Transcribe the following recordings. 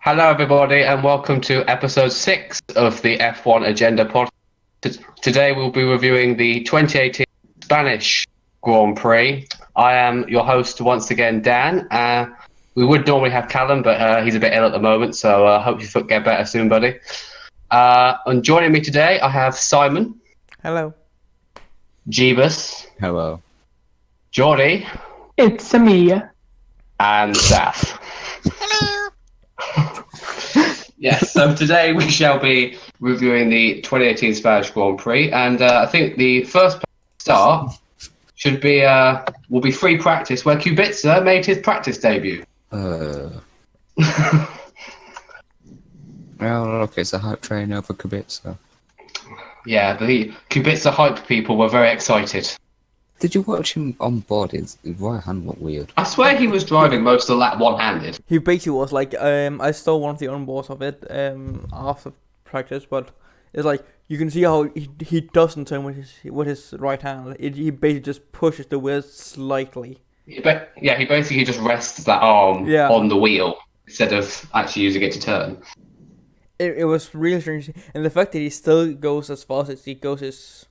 Hello, everybody, and welcome to episode 6 of the F1 Agenda podcast. Today, we'll be reviewing the 2018 Spanish Grand Prix. I am your host once again, Dan. We would normally have Callum, but he's a bit ill at the moment, so I hope you get better soon, buddy. And joining me today, I have Simon. Hello. Jeebus. Hello. Geordie. It's me. And Saf. Yes, so today we shall be reviewing the 2018 Spanish Grand Prix, and I think the first start should be will be free practice, where Kubica made his practice debut. Well, look, it's a hype train over Kubica. Yeah, the Kubica hype people were very excited. Did you watch him on board? His right hand looked weird. I swear he was driving most of the lap one-handed. He basically was like, I stole one of the onboards of it after practice, but it's like you can see how he doesn't turn with his right hand. He basically just pushes the wheel slightly. He basically just rests that arm on the wheel instead of actually using it to turn. It was really strange, and the fact that he still goes as fast as he goes is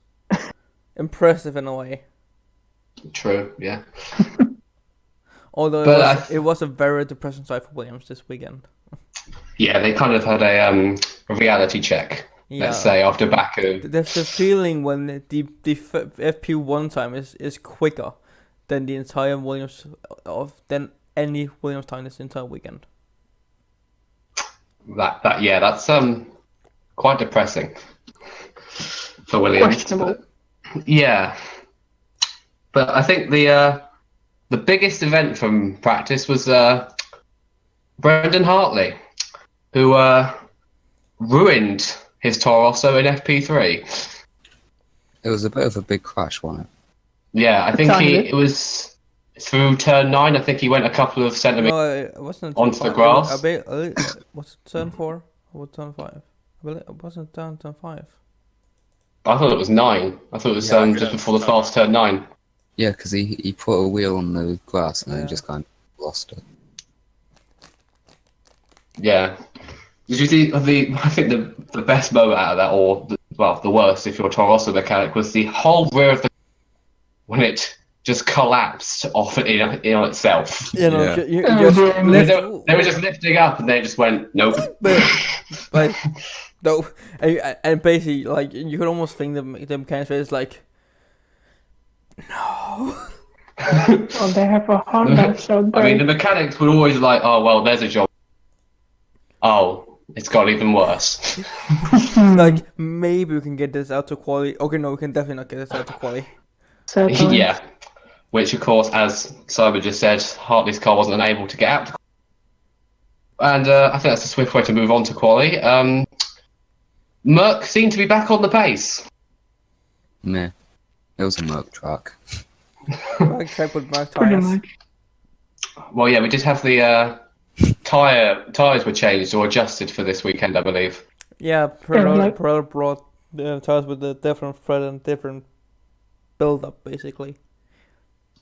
impressive in a way. True, yeah. Although it was a very depressing sight for Williams this weekend. Yeah, they kind of had a reality check, let's say, after Baku. There's the feeling when the FP1 time is quicker than the entire Williams than any Williams time this entire weekend. That's quite depressing for Williams. Questionable. Yeah. But I think the biggest event from practice was Brendan Hartley, who ruined his Toro Rosso in FP3. It was a bit of a big crash, wasn't it? Yeah, I think it was through turn 9. I think he went a couple of centimeters it wasn't onto the grass. Was it turn 4 or turn 5? It wasn't turn 5. I thought it was 9. I thought it was just before the last turn 9. Yeah, because he put a wheel on the grass and then he just kind of lost it. Yeah. Did you see I think the best moment out of that, or the worst if you're a Toro Rosso mechanic, was the whole rear of the when it just collapsed off in on itself. You know, they were just lifting up and they just went nope. but no, and basically like you could almost think the mechanics is like. No. Well, they have a Honda, so I mean, the mechanics were always like, "Oh well, there's a job." Oh, it's got even worse. Like maybe we can get this out to quality. Okay, no, we can definitely not get this out to quality. certainly. Yeah, which of course, as Simon just said, Hartley's car wasn't able to get out. And I think that's a swift way to move on to quali. Merc seemed to be back on the pace. Meh. It was a Merc track. Track with Mark Pretty tires. much. Well, yeah, we did have the tires were changed or adjusted for this weekend, I believe. Yeah, Perel brought tires with a different thread and different build-up, basically.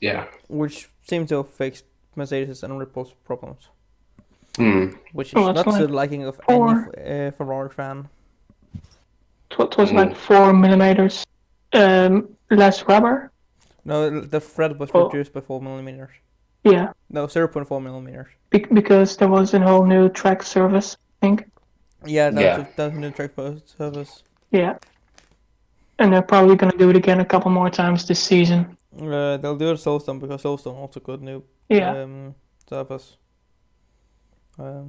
Yeah. Which seemed to have fixed Mercedes and Red Bull's problems. Which is Well, not that's to like the liking of any Ferrari fan. It was like 4 millimeters less rubber. No, the thread was reduced by 4 millimeters. Yeah, No, 0.4 millimeters. because there was a whole new track service, I think. Yeah, Yeah. that's a new track post service. Yeah. And they're probably going to do it again a couple more times this season. They'll do it at Silverstone because Silverstone also got new Yeah. service. There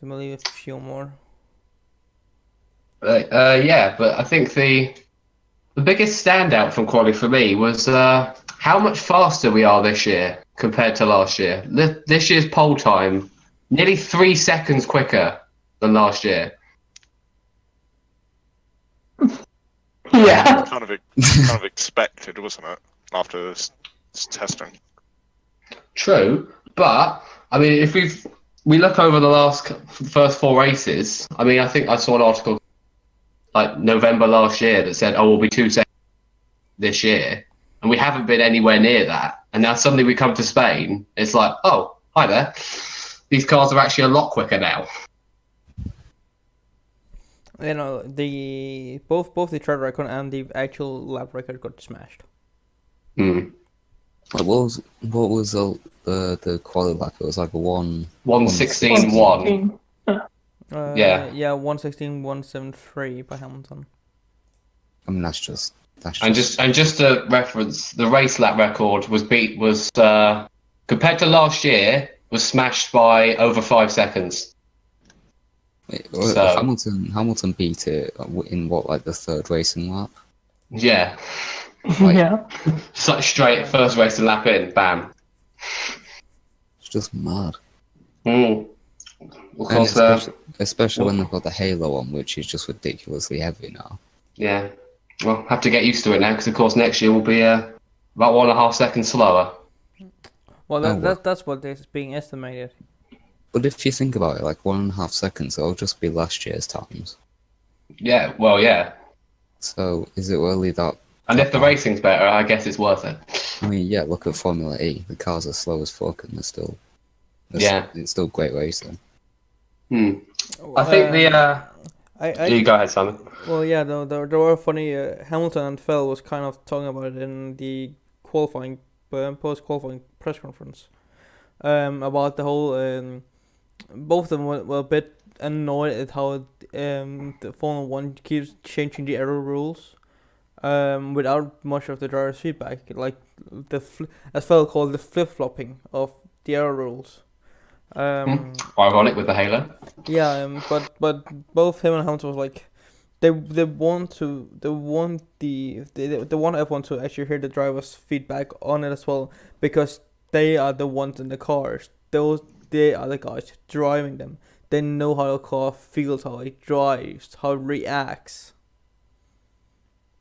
may be a few more. Yeah, but I think the biggest standout from quali for me was how much faster we are this year compared to last year. This year's pole time, nearly 3 seconds quicker than last year. Yeah. Kind of expected, wasn't it? After this testing. True, but I mean, if we look over the first 4 races, I mean, I think I saw an article like November last year that said, "Oh, we'll be 2 seconds this year," and we haven't been anywhere near that. And now suddenly we come to Spain, it's like, "Oh, hi there." these cars are actually a lot quicker now. You know, both the track record and the actual lap record got smashed. Hmm. Like, what was the quali lap? It was like a 1:16.1. Yeah. Yeah, 1:16.173 by Hamilton. I mean, that's just And just to reference, the race lap record was compared to last year, was smashed by over 5 seconds. So- Hamilton beat it in what, like the third racing lap? Yeah, Like- Yeah. such straight first racing lap in, bam. It's just mad. Mm. Of And course, especially when they've got the halo on, which is just ridiculously heavy now. yeah. Well, have to get used to it now, because of course next year will be about 1.5 seconds slower. Well, Oh, well. that's what is being estimated. But if you think about it, like 1.5 seconds, it'll just be last year's times. Yeah, well, yeah. So is it really that? And if the bad? racing's better, I guess it's worth it. I mean, yeah, look at Formula E. The cars are slow as fuck, and it's still great racing. Hmm. I think the you go ahead, Simon. Well, yeah, there were funny. Hamilton and Vettel was kind of talking about it in the qualifying, post-qualifying press conference, about the whole. Both of them were a bit annoyed at how the Formula One keeps changing the error rules, without much of the driver's feedback. Like as Vettel called the flip-flopping of the error rules. Ironic with the halo. Yeah, but both him and Hamilton was like, they want everyone to actually hear the driver's feedback on it as well, because they are the ones in the cars. They are the guys driving them. They know how the car feels, how it drives, how it reacts.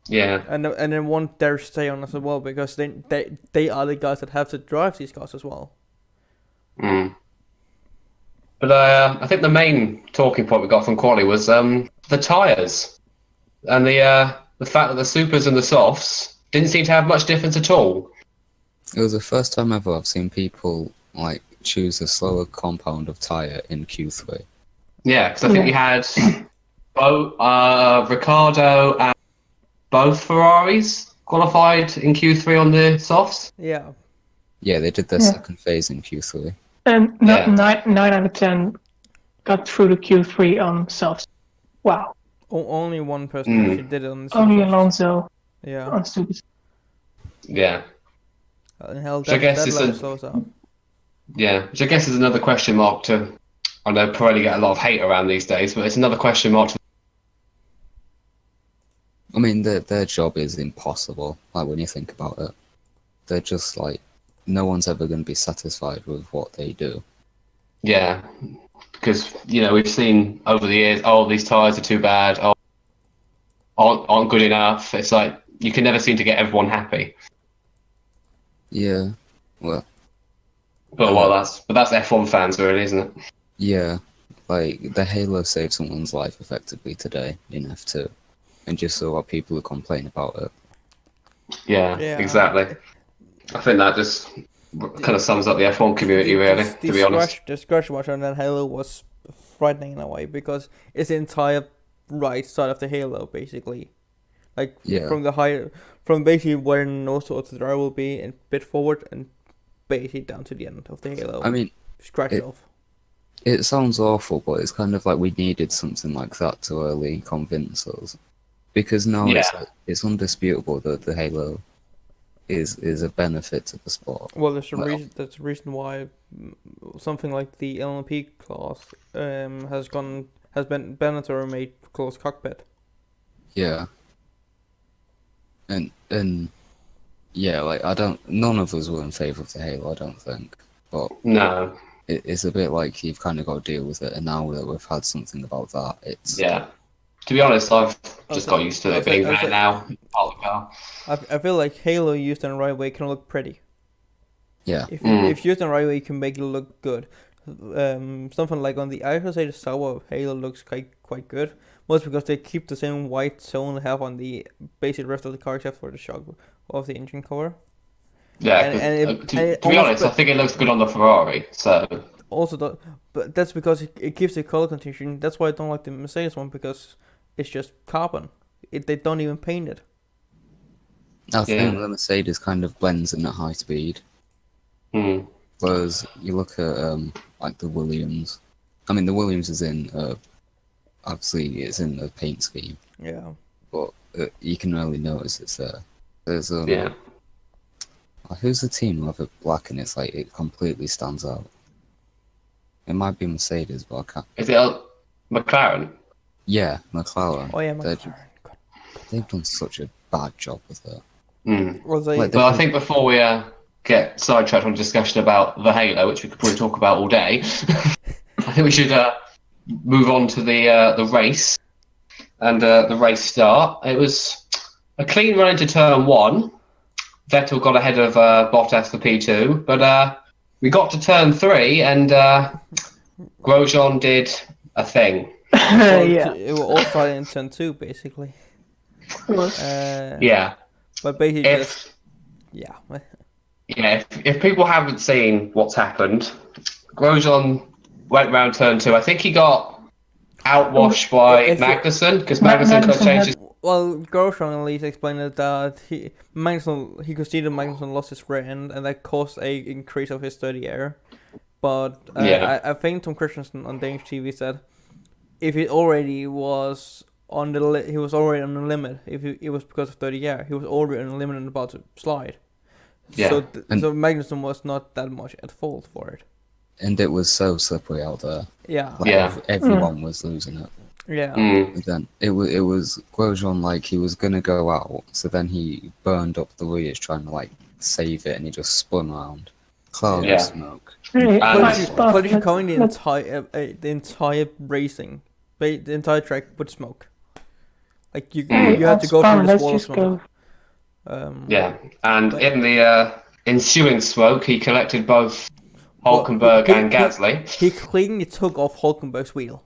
Yeah. And they want their say on us as well, because they are the guys that have to drive these cars as well. Mm. But I think the main talking point we got from Quali was the tyres and the fact that the supers and the softs didn't seem to have much difference at all. It was the first time ever I've seen people like choose a slower compound of tyre in Q3. Yeah, because I think we had both Ricardo and both Ferraris qualified in Q3 on the softs. Yeah. Yeah, they did their second phase in Q3. And Yeah. 9 out of 10 got through the Q3 on softs. Wow. Only one person actually did it on the Only supers. Alonso Yeah. on supers. Yeah. And hell, Which I guess that is level a- slows up. Yeah, which I guess is another question mark to. I know probably get a lot of hate around these days, but it's another question mark to. I mean, their job is impossible. Like when you think about it, they're just like no one's ever going to be satisfied with what they do. Yeah, because we've seen over the years, these tyres are too bad, aren't good enough. It's like you can never seem to get everyone happy. Yeah, well, But that's F1 fans, really, isn't it? yeah, like the Halo saved someone's life effectively today in F2, and just saw what people are complaining about it. Yeah, exactly. I think that just kind of sums up the F1 community, really, to be honest. The scratch mark on that Halo was frightening in a way, because it's the entire right side of the Halo, basically. Like, Yeah. from basically where nose towards the driver will be, and bit forward, and basically down to the end of the Halo. I mean, scratch it off. it sounds awful, but it's kind of like we needed something like that to really convince us. Because now it's undisputable that the Halo is a benefit to the sport. Well, there's a reason why something like the LMP class has been mandatory made closed cockpit. Yeah. And yeah, like none of us were in favour of the Halo, I don't think. But No. it's a bit like you've kind of got to deal with it, and now that we've had something about that, it's Yeah. To be honest, I've just got used to it being there now. Part of the car. I feel like Halo used in the right way can look pretty. yeah. If used in the right way, you can make it look good. Something like on the I would say the Sauber Halo looks quite good. Mostly because they keep the same white zone they have on the basic rest of the car, except for the shock of the engine cover. Yeah, And to be honest, I think it looks good on the Ferrari. So also but that's because it gives the color continuation. That's why I don't like the Mercedes one, because it's just carbon. They don't even paint it. I think the Mercedes kind of blends in at high speed. Whereas you look at like the Williams. I mean, the Williams is in obviously it's in the paint scheme. Yeah. But you can really notice it's there. There's who's the team who have it black and it's like it completely stands out? It might be Mercedes, but I can't. Is it McLaren? Yeah, McLaren. Oh yeah, McLaren. They've done such a bad job with it. Was they? But I think before we get sidetracked on a discussion about the Halo, which we could probably talk about all day, I think we should move on to the race and the race start. It was a clean run into turn 1. Vettel got ahead of Bottas for P2, but we got to turn 3 and Grosjean did a thing. It was all started in turn 2, basically. Yeah. But basically, if people haven't seen what's happened, Grosjean went round turn 2. I think he got outwashed by Magnussen, because Magnussen could have changed his... Well, Grosjean at least explained that he could see that Magnussen lost his rear end, and that caused a increase of his dirty air. But I think Tom Christensen on Danish TV said if he already was on the he was already on the limit. If it was because of dirty air, he was already on the limit and about to slide. Yeah. So Magnussen was not that much at fault for it. And it was so slippery out there. Yeah. Like everyone was losing it. Yeah. And then it was Grosjean, like he was gonna go out, so then he burned up the rears trying to like save it, and he just spun around. Cloud of smoke. But you going the entire racing, the entire track with smoke. Like you had to go through this wall of smoke. And in the ensuing smoke, he collected both Hulkenberg and Gasly. He cleanly took off Hulkenberg's wheel.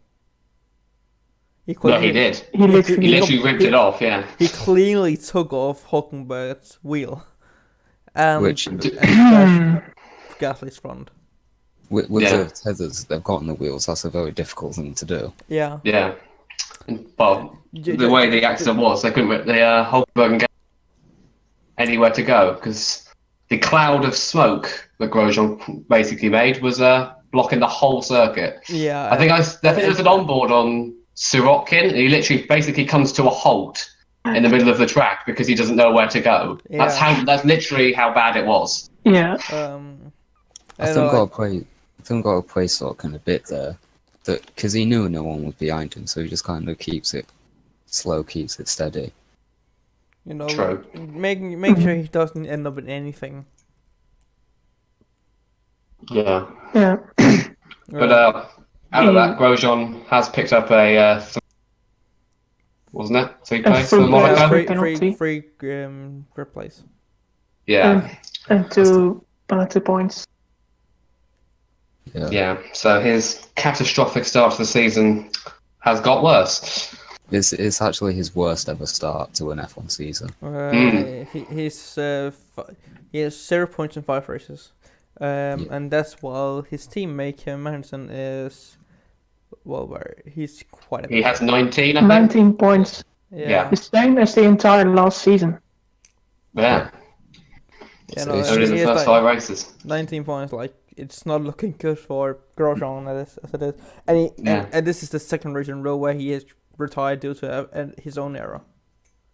He did. He literally ripped it off. Yeah. He cleanly took off Hulkenberg's wheel, and Gasly's front. With the tethers they've got on the wheels, that's a very difficult thing to do. Yeah. Yeah. Well, the way the accident was, they couldn't rip the Hulkenberg and Gasly anywhere to go, because the cloud of smoke that Grosjean basically made was blocking the whole circuit. Yeah. I think there's an onboard on Sirotkin, and he literally basically comes to a halt in the middle of the track because he doesn't know where to go. Yeah. That's literally how bad it was. Yeah. I think got to play Sirotkin a bit there, because he knew no one was behind him, so he just kind of keeps it slow, keeps it steady. You know, True. Make sure he doesn't end up in anything. Yeah. Yeah. But out of that, Grosjean has picked up a wasn't it? 3 place for Monaco? Free replace. Yeah. And 2 penalty points. Yeah. So his catastrophic start to the season has got worse. It's actually his worst ever start to an F1 season. He has 0 points in 5 races. And that's while his teammate Magnussen is he's quite a bit. He has 19, I think. 19 points. Yeah. The same as the entire last season. Yeah. No, Only the first 5 races. 19 points, like it's not looking good for Grosjean as it is. And this is the second race in a row where he is retired due to his own error.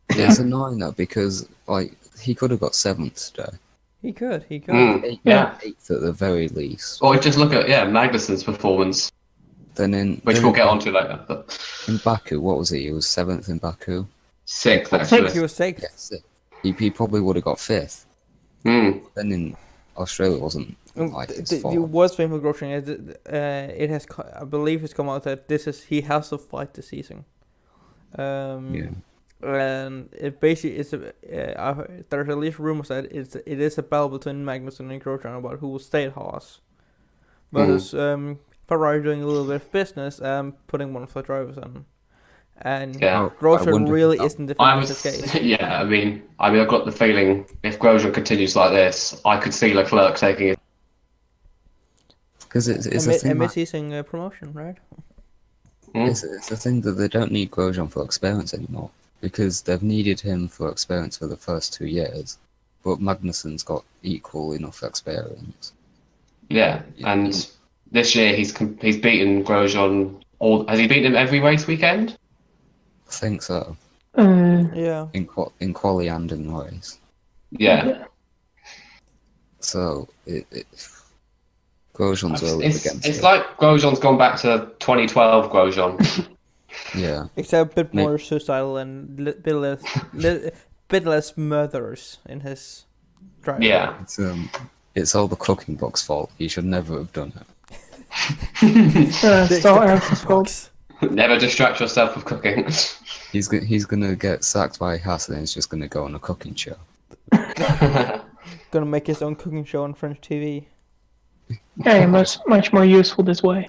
It's annoying though, because like he could have got 7th today. He could. 8th at the very least. Or just look at Magnussen's performance. Which we'll get onto later. But in Baku, what was he? He was 7th in Baku. 6th, actually. He was 6th. Yeah, 6th. He probably would have got 5th. Then in Australia, wasn't like his fault. The worst thing for Grosjean is I believe it's come out that he has to fight the season. And it basically is there's at least rumors that it is a battle between Magnussen and Grosjean about who will stay at Haas. But Ferrari doing a little bit of business, putting one of the drivers on. And Grosjean really isn't defending his case. Yeah, I mean, I've got the feeling if Grosjean continues like this, I could see Leclerc taking it. Because it's A a thing that, mid-season promotion, right? it's a thing that they don't need Grosjean for experience anymore, because they've needed him for experience for the first 2 years, but Magnussen's got equal enough experience. Yeah, and this year he's beaten Grosjean. Has he beaten him every race weekend? I think so. Yeah. In quali and in race. Yeah. So Grosjean's really against It's it. like Grosjean's gone back to 2012 Grosjean. Yeah. Except a bit more suicidal and bit less murderous in his driving. Yeah. It's all the cooking book's fault. He should never have done it. It's all Eric's fault. Never distract yourself with cooking. He's gonna get sacked by Haas and he's just gonna go on a cooking show. Gonna make his own cooking show on French TV. Yeah, much more useful this way.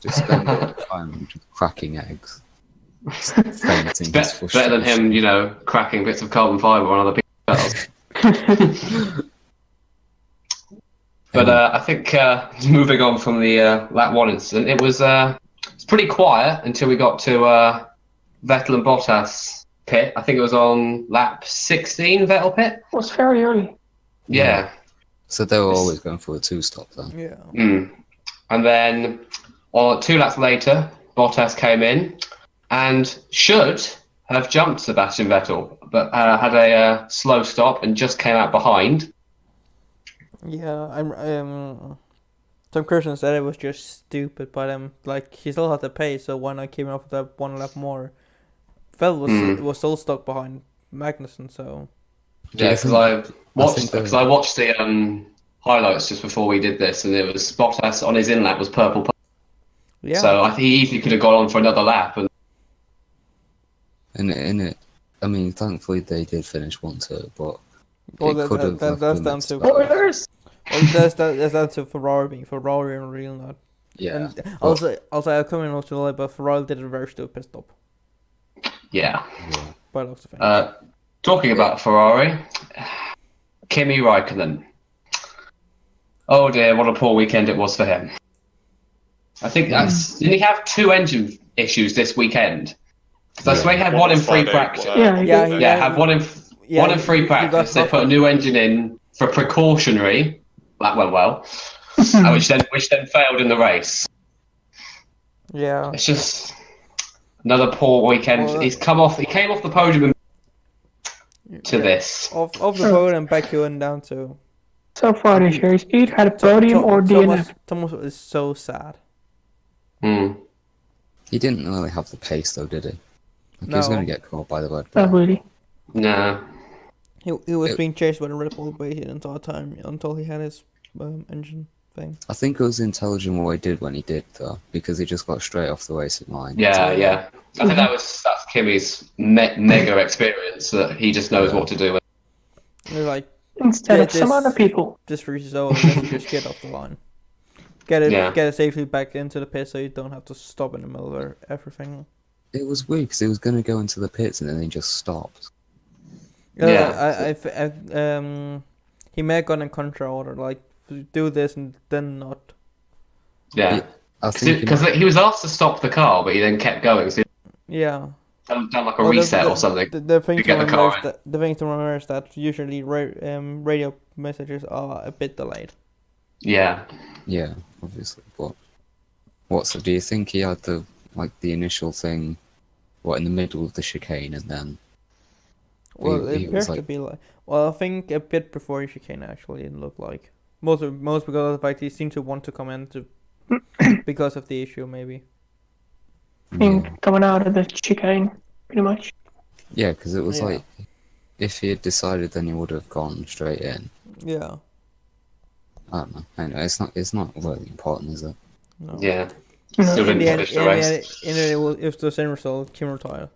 Just spend all the time just cracking eggs. Fainting his Better than him, cracking bits of carbon fibre on other people's metals. But I think moving on from the lap 1 incident, it was pretty quiet until we got to Vettel and Bottas pit. I think it was on lap 16, Vettel pit. It was very early. Yeah. So they were always going for a 2-stop then. Yeah. And then 2 laps later, Bottas came in and should have jumped Sebastian Vettel, but had a slow stop and just came out behind. Yeah, Tom Christian said it was just stupid, but he still had to pay, so why not keep him up with that 1 lap more? Vettel was still stuck behind Magnussen, so. Yeah, because I watched the highlights just before we did this, and it was Bottas on his in lap was purple. Yeah. So I think he easily could have gone on for another lap. I mean, thankfully they did finish 1-2, but that's down to Spoilers. that's down to Ferrari being Ferrari and real not. Yeah. And also I'll come in also late, but Ferrari did a very stupid pit stop. Yeah. But also finish. Talking about Ferrari, Kimi Raikkonen. Oh dear, what a poor weekend it was for him. I think didn't he have 2 engine issues this weekend? Because I swear he had one in free practice. Had one in free practice. They put a new engine in for precautionary. That went well, which then failed in the race. Yeah. It's just another poor weekend. Well, He came off the podium to this. Off the podium, back you and down to. So far this year, he's either had a podium or DNF. Thomas is so sad. He didn't really have the pace though, did he? He was going to get caught by the Red Bull. Not really. No. He was being chased by the Red Bull basically the entire time until he had his engine thing. I think it was intelligent what he did when he did though, because he just got straight off the racing line. Yeah. I think that's Kimi's mega experience that he just knows what to do. They're like instead of some other people. Just for yourself, just get off the line. Get it safely back into the pit so you don't have to stop in the middle of everything. It was weird because he was going to go into the pits and then he just stopped. He may have gone in contra order, like do this and then not. Yeah, because he was asked to stop the car, but he then kept going. So done like a reset or something. The thing to remember is that usually radio messages are a bit delayed. Yeah, obviously. But so do you think he had the initial thing, in the middle of the chicane, and then? Well, it appears to be like. Well, I think a bit before the chicane actually it looked like most because of the fact he seemed to want to come in because of the issue maybe. Coming out of the chicane, pretty much. Yeah, because it was like, if he had decided, then he would have gone straight in. Yeah. I don't know. Anyway, it's not really important, is it? No. Yeah. Still didn't finish the race. If the same result, Kim retired.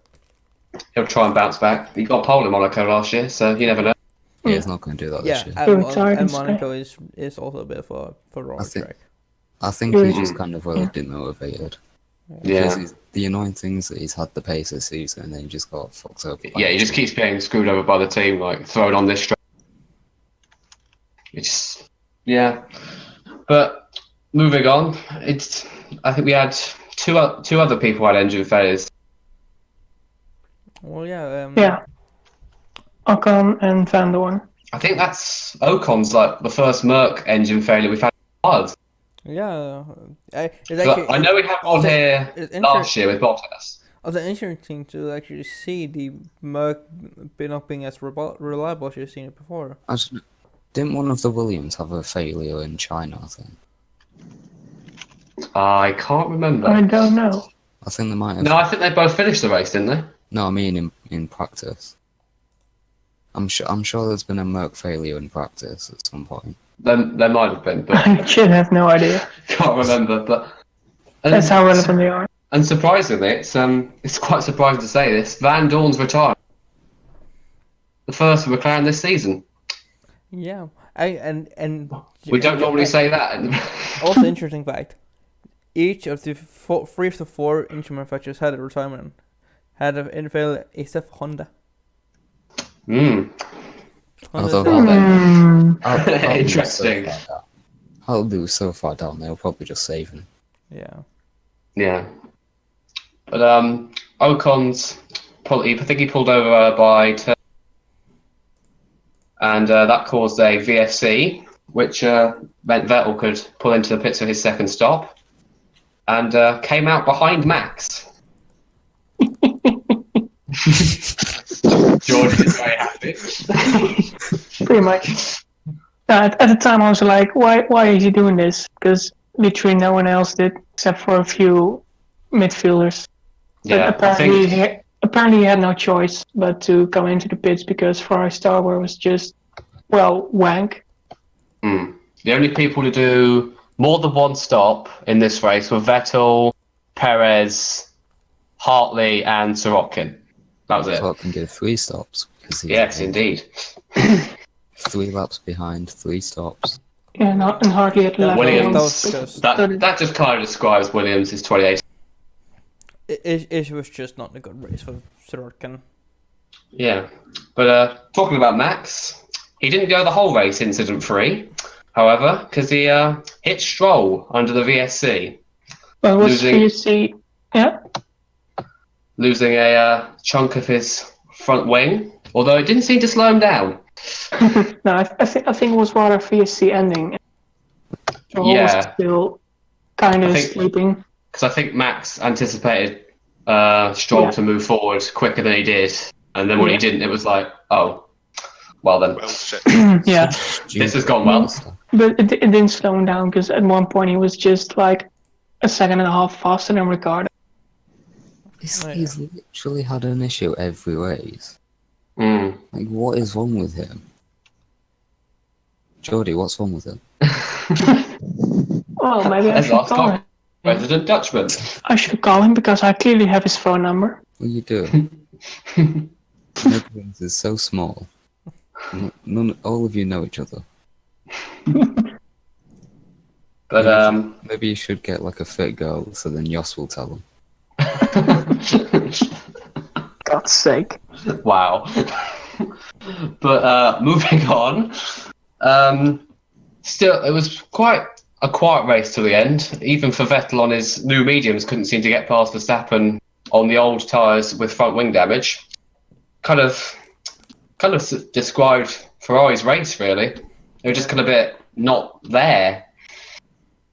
He'll try and bounce back. He got pole in Monaco last year, so you never know. Yeah, he's not going to do that this year. And Monaco is also a bit for wrong track. I think he's just kind of really demotivated. Yeah. The annoying thing is that he's had the pace this season and then he just got fucked up. Yeah, he just keeps getting screwed over by the team, like thrown on this track. But moving on, I think we had two other people had engine failures. Well, yeah. Yeah. Ocon and Van Dorn. I think that's Ocon's like the first Merc engine failure we've had in a while. Yeah. It's So actually, I know we had one also, here it's last year with Bottas. Also interesting to actually see the Merc not being as reliable as you've seen it before. Didn't one of the Williams have a failure in China, I think? I can't remember. I don't know. I think they might have... No, I think they both finished the race, didn't they? No, I mean in practice. I'm sure there's been a Merc failure in practice at some point. There might have been, but I should have no idea. can't remember. But That's how relevant they are. And surprisingly, it's quite surprising to say this. Van Dorn's retired, the first McLaren this season. Yeah, and We don't normally say that. Also, interesting fact: each of the three of the four engine manufacturers had a retirement, had an NFL except for Honda. Although Interesting. I'll lose so far down. They'll probably just save him. Yeah. Yeah. But Ocon's I think he pulled over by turn, and that caused a VFC, which meant Vettel could pull into the pits for his second stop, and came out behind Max. George is very happy. Pretty much. At the time, I was like, why is he doing this? Because literally no one else did, except for a few midfielders. Yeah, But apparently he had no choice but to come into the pits because Ferrari Starboard was just, wank. The only people to do more than one stop in this race were Vettel, Perez, Hartley, and Sorokin. That was it. Sorokin did 3 stops. Yes, indeed. 3 laps behind, 3 stops. Yeah, and hardly at level. Williams. That just kind of describes Williams' 2018. It was just not a good race for Sorokin. Yeah, but talking about Max, he didn't go the whole race incident-free, however, because he hit Stroll under the VSC. Well, was VSC, yeah? Losing a chunk of his front wing, although it didn't seem to slow him down. No, I think it was rather VSC ending. Stroll was still kind of sleeping. Because I think Max anticipated Stroll to move forward quicker than he did, and then when he didn't, it was like, oh, well then. Well, shit. Yeah. This has gone well. But it didn't slow him down because at one point he was just like a second and a half faster than Ricciardo. He's literally had an issue every race. Like, what is wrong with him? Jordy, what's wrong with him? Well, maybe I should call him. Resident Dutchman. I should call him because I clearly have his phone number. Well, you do. Netherlands is so small. All of you know each other. But maybe you should get like a fit girl, so then Jos will tell him. God's sake. Wow. But moving on. Still, it was quite a quiet race to the end. Even for Vettel on his new mediums, couldn't seem to get past Verstappen on the old tyres with front wing damage. Kind of described Ferrari's race, really. They were just kind of a bit not there.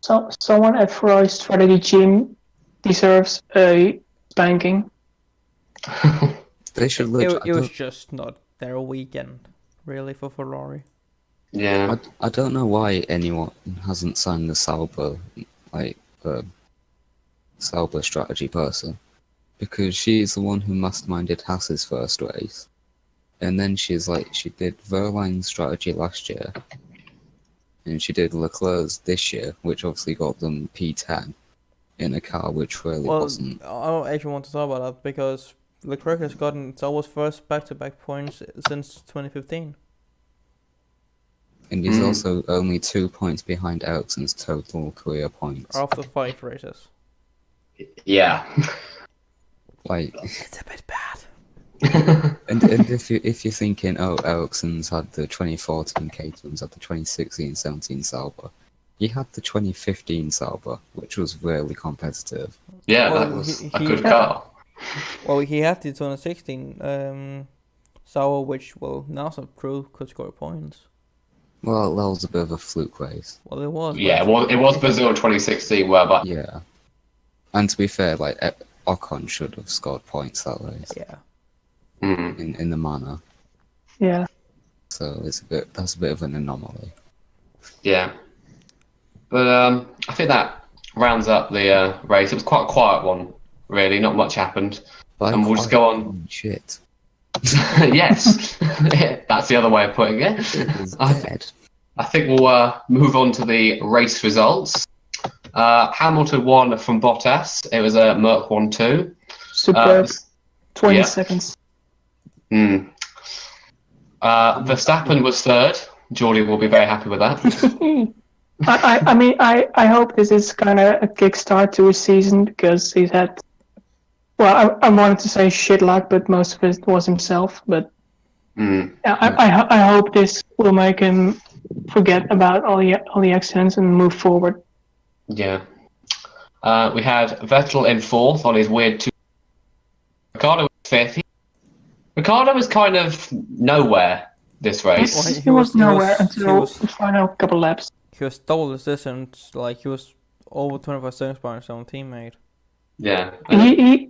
So someone at Ferrari strategy team deserves a spanking. They should It was just not their weekend, really, for Ferrari. Yeah. I don't know why anyone hasn't signed the Sauber, Sauber strategy person, because she's the one who masterminded Haas's first race, and then she did Verline's strategy last year, and she did Leclerc's this year, which obviously got them P10 in a car which really wasn't. I don't actually want to talk about that because Leclerc has gotten Sauber's first back-to-back points since 2015. And he's also only 2 points behind Ericsson's total career points. After 5 races. Yeah. Like, It's a bit bad. and if you're thinking, oh, Ericsson's had the 2014 Caterhams, had the 2016-17 Sauber, he had the 2015 Sauber, which was really competitive. Yeah, Well, that was he- a he- good car. Well, he had the 2016 Sauer, which now some crew could score points. Well, that was a bit of a fluke race. Well, it was. Yeah, but it was Brazil in 2016, but Yeah. And to be fair, like, Ocon should have scored points that race Yeah. in the manner. Yeah. So that's a bit of an anomaly. yeah. But I think that rounds up the race. It was quite a quiet one, really. Not much happened. But And we'll just go on. Shit. Yes, that's the other way of putting it. It was I, dead. I think we'll move on to the race results. Hamilton won from Bottas. It was a Merc 1-2. Superb. 20 yeah. seconds. Verstappen was third. Geordie will be very happy with that. I mean, I hope this is kind of a kickstart to his season because he's had. Well, I wanted to say shit luck, but most of it was himself. But I hope this will make him forget about all the accidents and move forward. Yeah. We had Vettel in fourth on his weird two. Ricardo was fifth. Ricardo was kind of nowhere this race. Well, He was nowhere he until was- the final couple laps. He was double distance, like he was over 25 seconds behind his own teammate. Yeah.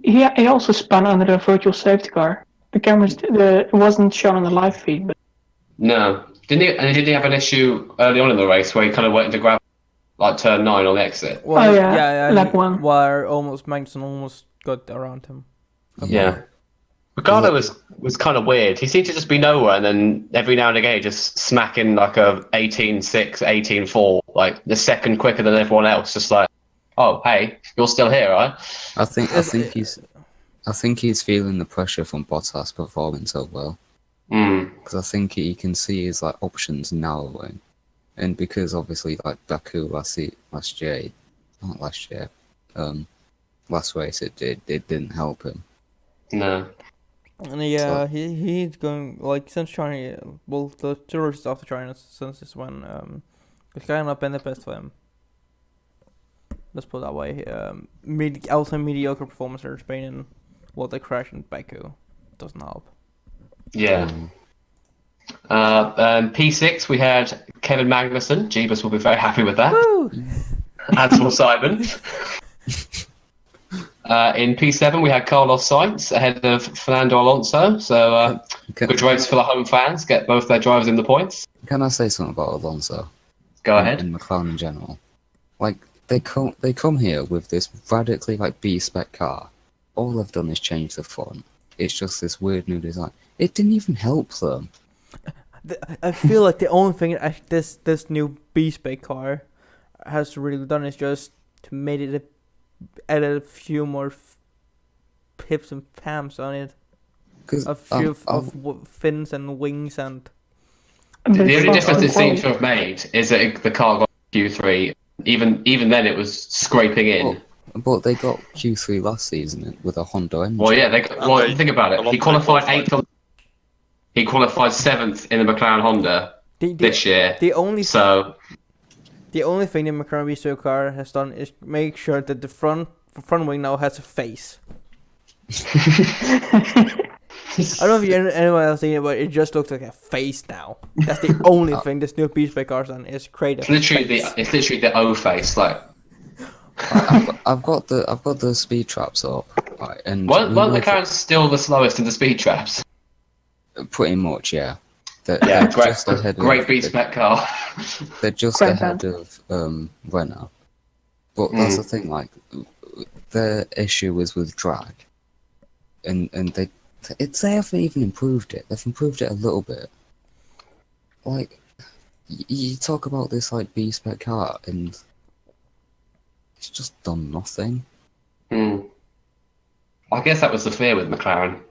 He also spun under the virtual safety car. The cameras it wasn't shown on the live feed, but No. Didn't he have an issue early on in the race where he kind of went into grab like turn 9 on the exit? Well, Oh, yeah, lap one. Where Magnussen almost got around him. Yeah. Ricardo was kind of weird. He seemed to just be nowhere, and then every now and again he just smacking like a 18.6, 18.4, like the second quicker than everyone else. Just like, oh hey, you're still here, right? I think he's feeling the pressure from Bottas performing so well. Because I think he can see his like options narrowing, and because obviously like Baku last race it didn't help him. No. And he's going like since China. Well, the tourists after China since this when it's kind of not been the best for him. Let's put it that way. Also mediocre performance in Spain and they crashed in Baku doesn't help. Yeah. P6 we had Kevin Magnussen. Jeebus will be very happy with that. Woo! As will Simon. In P7 we had Carlos Sainz ahead of Fernando Alonso. So good race for the home fans. Get both their drivers in the points. Can I say something about Alonso? Go ahead. And McLaren in general. Like they come here with this radically like B-spec car. All they've done is change the front. It's just this weird new design. It didn't even help them. I feel like the only thing this new B-spec car has really done is just to make it added a few more pips and pams on it. A few fins and wings and. The only difference it seems to have made is that the car got Q3. Even then, it was scraping in. But they got Q3 last season with a Honda engine. Well, yeah. Think about it. He qualified 8th. He qualified 7th in the McLaren Honda this year. The only thing the McLaren B-spec car has done is make sure that the front wing now has a face. I don't know if anyone else seen it, but it just looks like a face now. That's the only thing this new B-spec car's done is create a it's literally the O face. Like I've got the speed traps up, right, and weren't McLaren still the slowest in the speed traps? Pretty much, yeah. They're great, just ahead great B-spec car. They're just ahead of Renault. But that's the thing, like their issue was with drag, and they haven't even improved it. They've improved it a little bit. Like you talk about this like B-spec car, and it's just done nothing. I guess that was the fear with McLaren.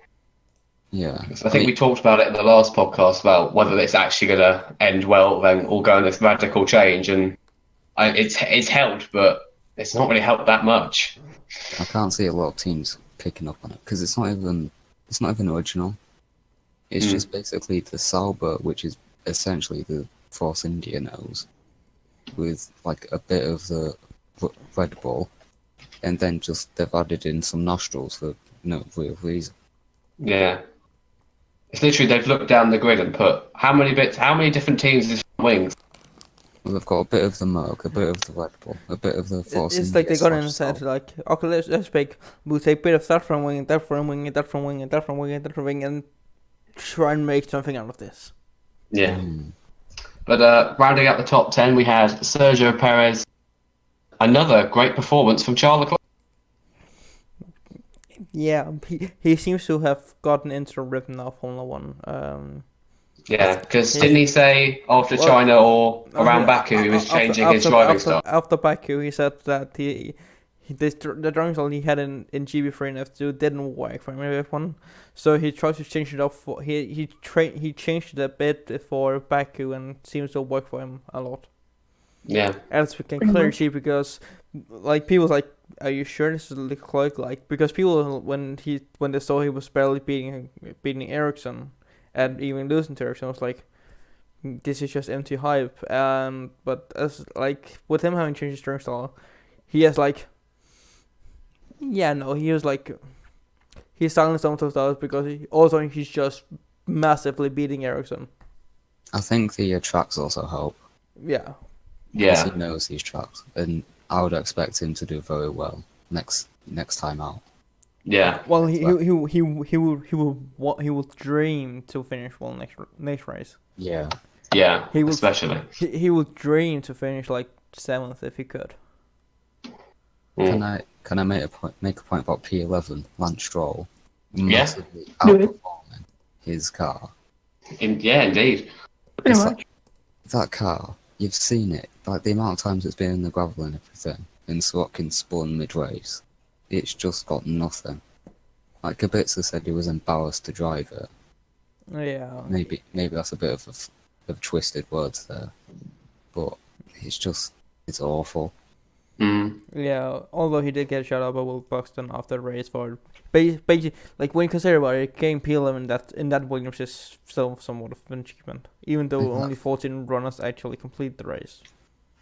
Yeah, I think we talked about it in the last podcast about whether it's actually going to end well, then all go on this radical change, and it's helped, but it's not really helped that much. I can't see a lot of teams picking up on it because it's not even original. It's just basically the Sauber, which is essentially the Force India nose. with like a bit of the Red Bull, and then just they've added in some nostrils for no real reason. Yeah. It's literally they've looked down the grid and put how many different teams is wings? Well, they've got a bit of the Merc, a bit of the Red Bull, a bit of the Force It's India like they got in and /Salt. said like, okay, let's pick. We'll take a bit of that from wing, and that from wing, and that from wing, and that from wing, and that from wing, and try and make something out of this. Yeah. Mm. But rounding out the top 10, we had Sergio Perez. Another great performance from Charles Leclerc. Yeah, he seems to have gotten into the rhythm now of Formula One. Yeah, because didn't he say after China or around Baku he was changing his driving style? After Baku, he said that the driving style he had in GB3 and F2 didn't work for him in F1, so he tried to change it up for he changed it a bit for Baku and seems to work for him a lot. Yeah. As we can clearly see, because like people was like, "Are you sure this is Leclerc?" Like because people when they saw he was barely beating Ericsson and even losing to Ericsson, was like, "This is just empty hype." But as like with him having changed his driving style, he has like, he was like, he's silenced some of those styles because he's just massively beating Ericsson. I think the tracks also help. Yeah. Because Yeah. he knows these tracks, and I would expect him to do very well next time out. Yeah. Well, he will dream to finish well next race. Yeah. Yeah. He will Especially. He will dream to finish like 7th if he could. Mm. Can I make a point about P11 Lance Stroll Yeah. massively Do it. outperforming his car? Yeah, indeed. Pretty It's much. like, that car, you've seen it, like the amount of times it's been in the gravel and everything, and Swatkins spun mid-race. It's just got nothing. Like Kubica said he was embarrassed to drive it. Yeah. Maybe that's a bit of twisted words there, but it's awful. Mm. Yeah. Although he did get shut up by Will Buxton after the race for basically, like when you consider about it, getting P11 in that Williams is still somewhat of an achievement, even though Exactly. only 14 runners actually complete the race.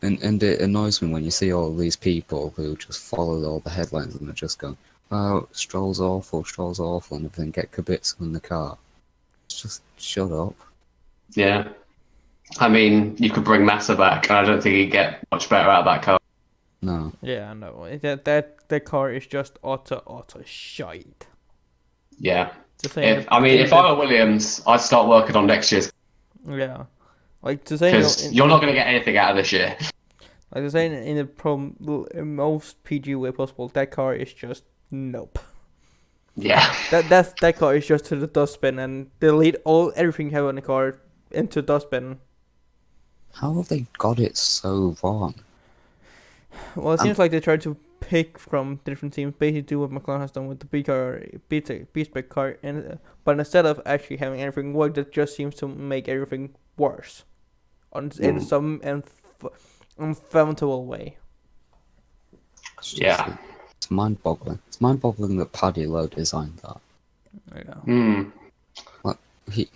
And it annoys me when you see all these people who just follow all the headlines and they're just going, "Oh, Stroll's awful," and everything. Get Kubica in the car. Just shut up. Yeah. I mean, you could bring Massa back, and I don't think he'd get much better out of that car. No. Yeah. No. That car is just utter shite. Yeah. To say If I were Williams, I'd start working on next year's yeah. Like to say because you're not going to get anything out of this year. Like I say in the most PG way possible, that car is just nope. Yeah. That car is just to the dustbin and delete everything you have on the car into dustbin. How have they got it so wrong? Well, it seems like they tried to pick from different teams, basically do what McLaren has done with the B-spec car, but instead of actually having everything work, that just seems to make everything worse, in some unfathomable way. Yeah. It's mind-boggling. It's mind-boggling that Paddy Lowe designed that. Yeah. Mm. Like he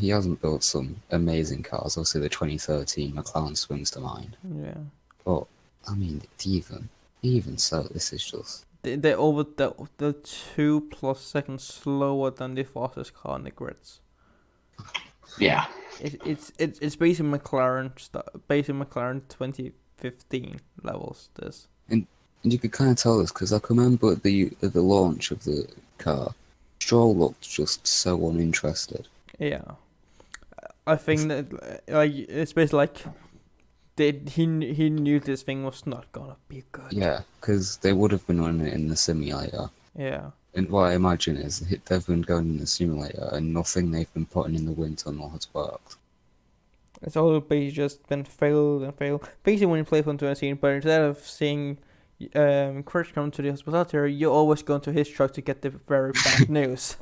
hasn't built some amazing cars. Obviously, the 2013 McLaren swings to mind. Yeah. But I mean, even so, this is just. They're over the 2+ seconds slower than the fastest car in the grids. Yeah. It's basically McLaren 2015 levels. This. And you could kind of tell this because I can remember at the launch of the car, Stroll looked just so uninterested. Yeah, I think that like it's basically like he knew this thing was not gonna be good. Yeah, because they would have been running it in the simulator. Yeah. And what I imagine is they've been going in the simulator and nothing they've been putting in the wind tunnel has worked. It's all basically just been failed. Basically, when you play F1 2019, but instead of seeing Chris come to the hospitality, you always go to his truck to get the very bad news.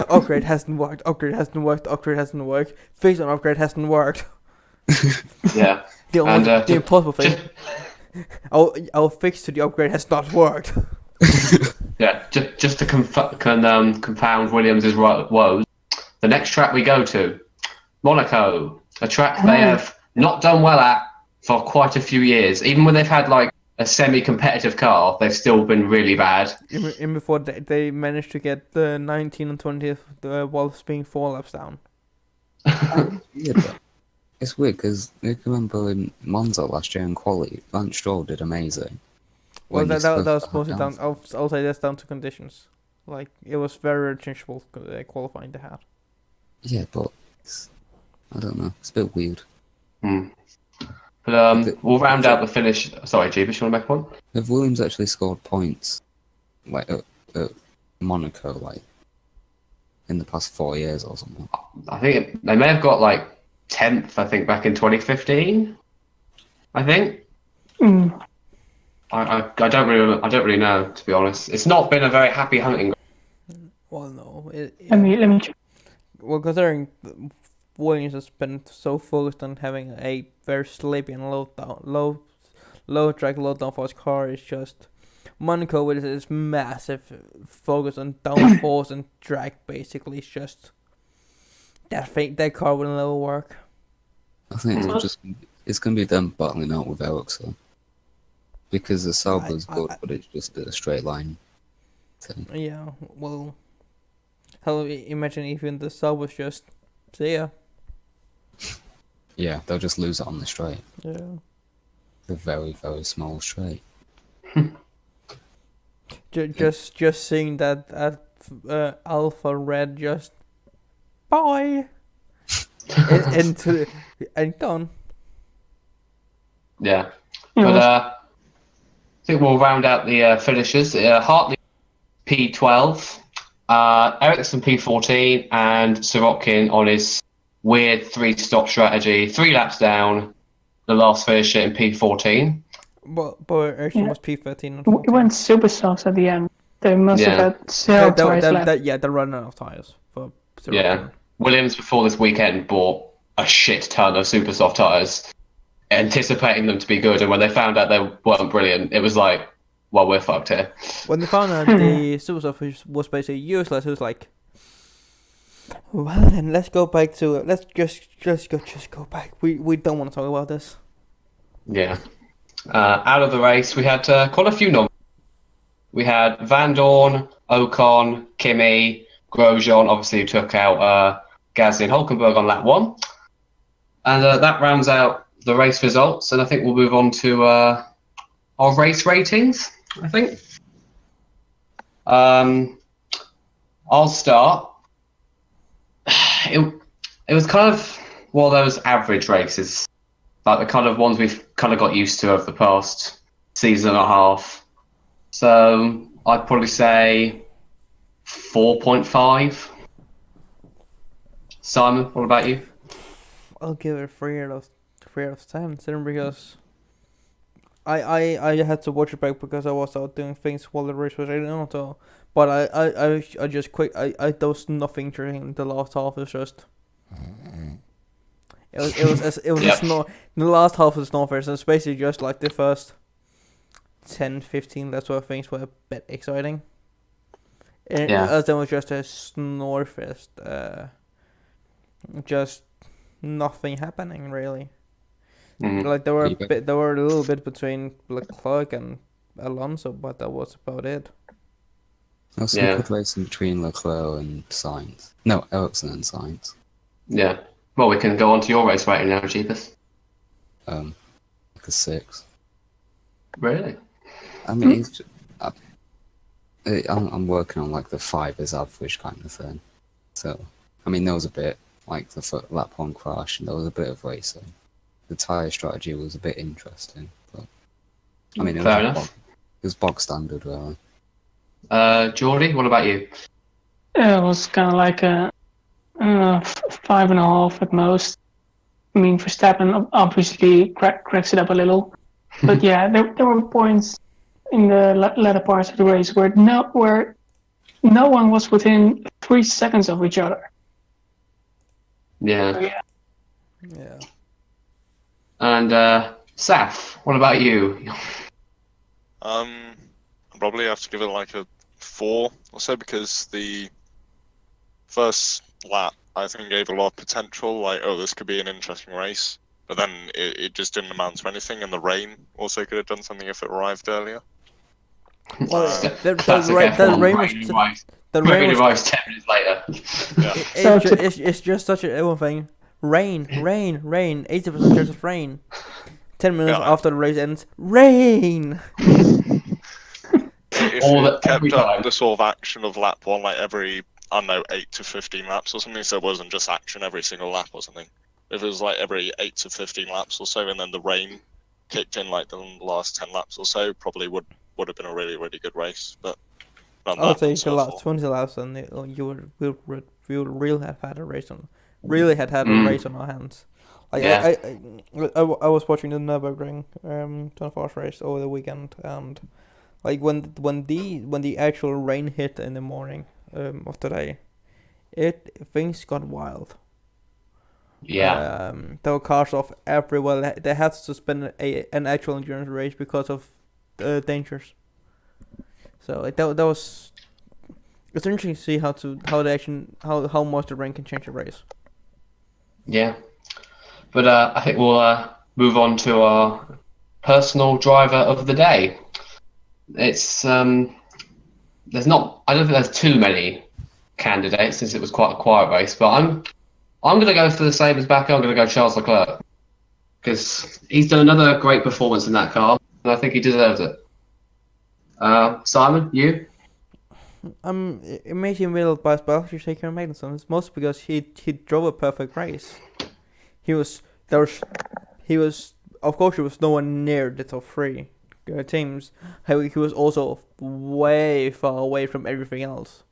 Upgrade hasn't worked. Phase on upgrade hasn't worked. Yeah. The impossible thing. Our fix to the upgrade has not worked. Yeah. Just to confound Williams' woes, the next track we go to, Monaco, a track they have not done well at for quite a few years. Even when they've had like a semi-competitive car, they've still been really bad. Even before they managed to get the 19 and 20th whilst being 4 laps down. Yeah, but it's weird because you can remember in Monza last year in quali, Lance Stroll did amazing. Well, when that he's was supposed to mostly have down. downforce. I'll say that's down to conditions. Like it was very changeable qualifying they had. Yeah, but I don't know. It's a bit weird. But But we'll round out the finish. Sorry, Jeebus, you want to make a point? Have Williams actually scored points like at Monaco, like in the past 4 years or something? I think they may have got like 10th. I think back in 2015. I think. Mm. I don't really know, to be honest. It's not been a very happy hunting. Well, no. Let me check. Well, considering Williams has been so focused on having a very sleepy and low drag, low downforce car, it's just Monaco with its massive focus on downforce and drag. Basically, it's just that car will never work. I think it's gonna be them battling out with Ericsson because the Sauber's good, but it's just a straight line thing. Yeah, well, hell, imagine even the sub was just see ya. Yeah, they'll just lose it on the straight. Yeah. The very, very small straight. Just seeing that Alpha Red just bye and gone. Yeah. You know, But I think we'll round out the finishers. Hartley P12, Ericsson P14, and Sorokin on his weird 3-stop strategy, 3 laps down, the last finisher in P14. But actually was P13 and it 14. went super soft at the end. They must Yeah. have had 0 tires left. They're running out of tires for Sorokin. Yeah. Williams before this weekend bought a shit ton of super soft tyres, anticipating them to be good, and when they found out they weren't brilliant, it was like, well, we're fucked here. When they found out the super soft was basically useless, it was like, well then let's go back to let's just go back. We don't want to talk about this. Yeah. Out of the race, we had quite a few noms. We had Van Dorn, Ocon, Kimi, Grosjean, obviously who took out Gasly and Hulkenberg on lap 1. And that rounds out the race results, and I think we'll move on to our race ratings, I think. I'll start. It was kind of one of those average races, like the kind of ones we've kind of got used to over the past season and a half. So I'd probably say 4.5. Simon, what about you? I'll give it a 3 out of 10, because I had to watch it back because I was out doing things while the race was on. So, but I just quick there was nothing during the last half. It was just it was Yep. a snow. The last half was snow fest. It's basically just like the first 10, 15 that sort of things were a bit exciting. And Yeah. then was just a snore fest. Just nothing happening really. Mhm. Like there were Feedback. there were a little bit between Leclerc and Alonso, but that was about it. Also, Yeah. good racing between Leclerc and Sainz. No, Ericsson and Sainz. Yeah. Well, we can go on to your race rating now, Jeepers. Like a 6. Really? I mean, he's just, I'm working on like the 5 is average kind of thing. So, I mean, there was a bit like the lap 1 crash, and there was a bit of racing. The tyre strategy was a bit interesting, but I mean, Fair enough. It was bog standard, really. Geordie, what about you? It was kind of like a 5.5 at most. I mean, Verstappen obviously cracks it up a little, but yeah, there were points in the latter parts of the race where no one was within 3 seconds of each other. Yeah. So, yeah. Yeah. And Saf, what about you? I'll probably have to give it like a 4 or so because the first lap I think gave a lot of potential. Like, oh, this could be an interesting race. but then it just didn't amount to anything, and the rain also could have done something if it arrived earlier. Well, Classic F1, rain arrives 10 minutes later. Yeah. it's just such an everyone thing. Rain, 80% chance of rain. 10 minutes Yeah. after the race ends, rain. If it kept up the sort of action of lap 1, like every, I don't know, 8 to 15 laps or something, so it wasn't just action every single lap or something. If it was like every 8 to 15 laps or so, and then the rain kicked in like the last 10 laps or so, probably would have been a really, really good race. But none I would of that say happened, the so last 20 laps, and you would really have had a race on. Really had a race on our hands. Like Yeah. I was watching the Nürburgring 24 race over the weekend, and like when the actual rain hit in the morning of today, things got wild. Yeah. There were cars off everywhere. They had to suspend an actual endurance race because of dangers. So like, that was. It's interesting to see how much the rain can change a race. Yeah. But I think we'll move on to our personal driver of the day. It's there's not. I don't think there's too many candidates since it was quite a quiet race. But I'm going to go for the same as Bakker. I'm going to go Charles Leclerc because he's done another great performance in that car, and I think he deserves it. Simon, you? It makes him a little biased, but I'll take Kevin Magnussen. It's mostly because he drove a perfect race. He was of course he was nowhere near the top 3 teams. He was also way far away from everything else.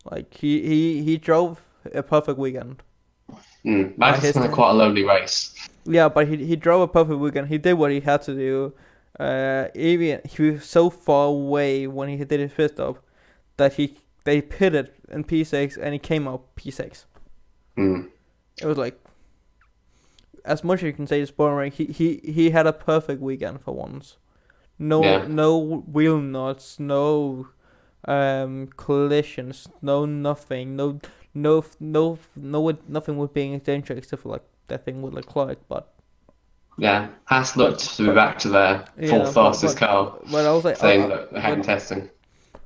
Like he drove a perfect weekend. Magnussen had quite a lonely race. Yeah, but he drove a perfect weekend. He did what he had to do. Even he was so far away when he did his pit stop that they pitted in P6 and he came out P6. It was like, as much as you can say it's boring, he had a perfect weekend for once. No wheel nuts, no collisions, no nothing, nothing with being in danger except for like that thing with Leclerc, but. Yeah, Haas looked to be back to their fourth fastest car but I was like, thing that they had in testing.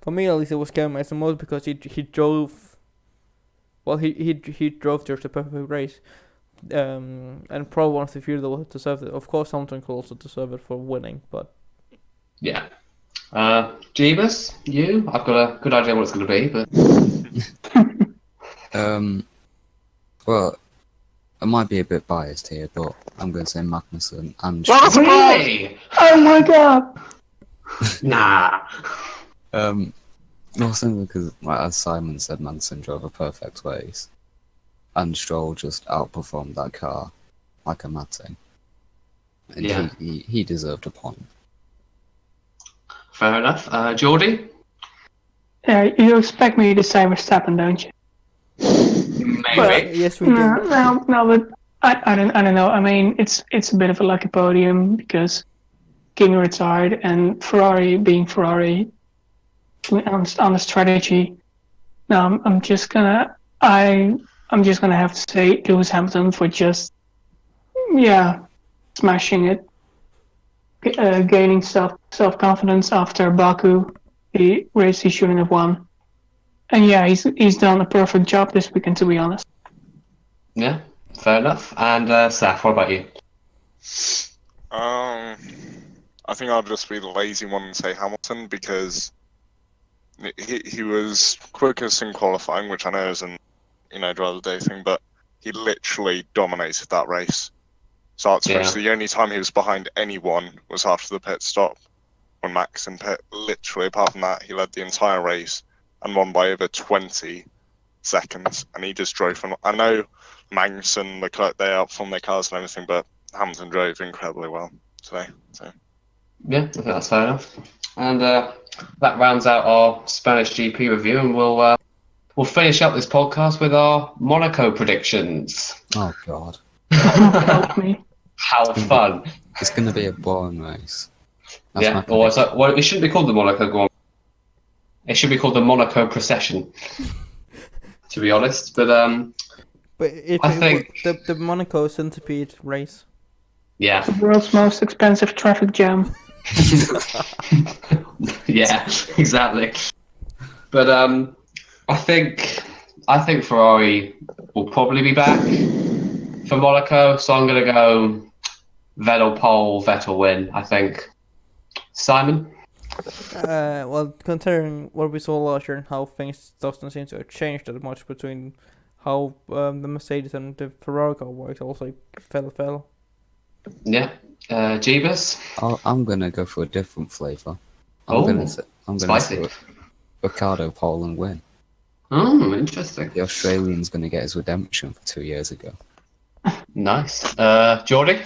For me, at least, it was Kevin Magnussen most because he drove. Well, he drove just a perfect race, and probably one of the few that will deserve it. Of course, Hamilton could also deserve it for winning, but yeah. Jeebus, you? I've got a good idea what it's going to be, but well, I might be a bit biased here, but I'm going to say Magnussen and. Really? Oh my god! Nah. Mostly because, like, as Simon said, Magnussen drove a perfect race, and Stroll just outperformed that car like a mad thing. And yeah. he deserved a point. Fair enough. Geordie? Yeah, you expect me to say Verstappen, don't you? Maybe. Yes, we do. No, but I don't know. I mean, it's a bit of a lucky podium because King retired and Ferrari being Ferrari on the strategy. Now I'm just gonna have to say Lewis Hamilton for just smashing it, gaining self confidence after Baku, the race he shouldn't have won. And yeah, he's done a perfect job this weekend, to be honest. Yeah, fair enough. And Saf, what about you? I think I'll just be the lazy one and say Hamilton because he was quickest in qualifying, which I know isn't driver of the day thing, but he literally dominated that race. Start to finish. The only time he was behind anyone was after the pit stop when Max in pit. Literally, apart from that, he led the entire race and won by over 20 seconds. And he just drove from. I know Magnussen, Leclerc, they outperformed their cars and everything, but Hamilton drove incredibly well today. So yeah, I think that's fair enough. And that rounds out our Spanish GP review, and we'll finish up this podcast with our Monaco predictions. Oh God! Help me! How fun! It's going to be a boring race. Yeah, or it shouldn't be called the Monaco Grand Prix. It should be called the Monaco Procession, to be honest. But But I think- the Monaco centipede race. Yeah. The world's most expensive traffic jam. Yeah, exactly. But I think Ferrari will probably be back for Monaco, so I'm gonna go Vettel pole, Vettel win. I think. Simon. Well, considering what we saw last year and how things doesn't seem to have changed that much between how the Mercedes and the Ferrari car works, also Vettel. Yeah. Jeebus. I'm gonna go for a different flavour. Oh, I'm gonna spicy. say Ricardo pole and win. Oh, interesting. The Australian's gonna get his redemption for 2 years ago. Nice. Geordie.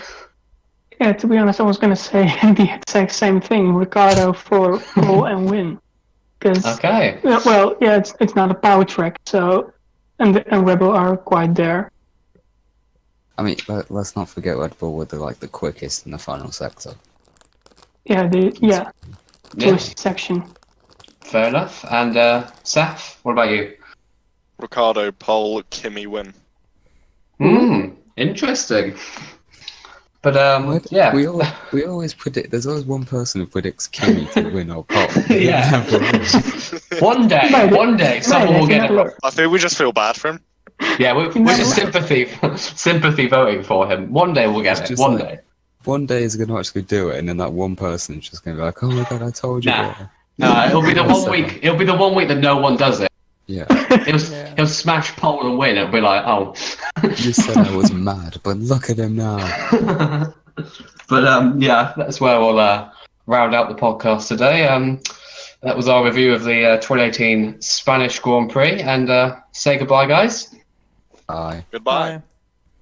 Yeah, to be honest, I was going to say the exact same thing. Ricardo for pole and win. Because, Okay. well, yeah, it's not a power track, so and Red Bull are quite there. I mean, let's not forget Red Bull were the quickest in the final sector. Yeah, Yeah. twist section. Fair enough. And Seth, what about you? Ricardo pole, Kimi win. Interesting. But yeah. We always predict. There's always one person who predicts Kimi to win or pole. Yeah. One day, someone will get it. I think we just feel bad for him. Yeah, we're just sympathy voting for him. One day we'll get It's it. just One like- day. One day he's gonna actually do it, and then that one person's just gonna be like, "Oh my god, I told you." Nah. that." No, it'll be the 1 week. It'll be the 1 week that no one does it. Yeah. He'll smash pole and win. It'll be like, oh. You said I was mad, but look at him now. But yeah, that's where we'll round out the podcast today. That was our review of the 2018 Spanish Grand Prix, and say goodbye, guys. Bye. Goodbye.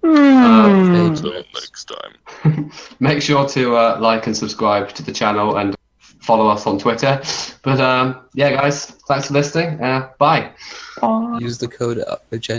Until Next time. Make sure to like and subscribe to the channel and follow us on Twitter. But yeah, guys, thanks for listening. Bye. Use the code agenda.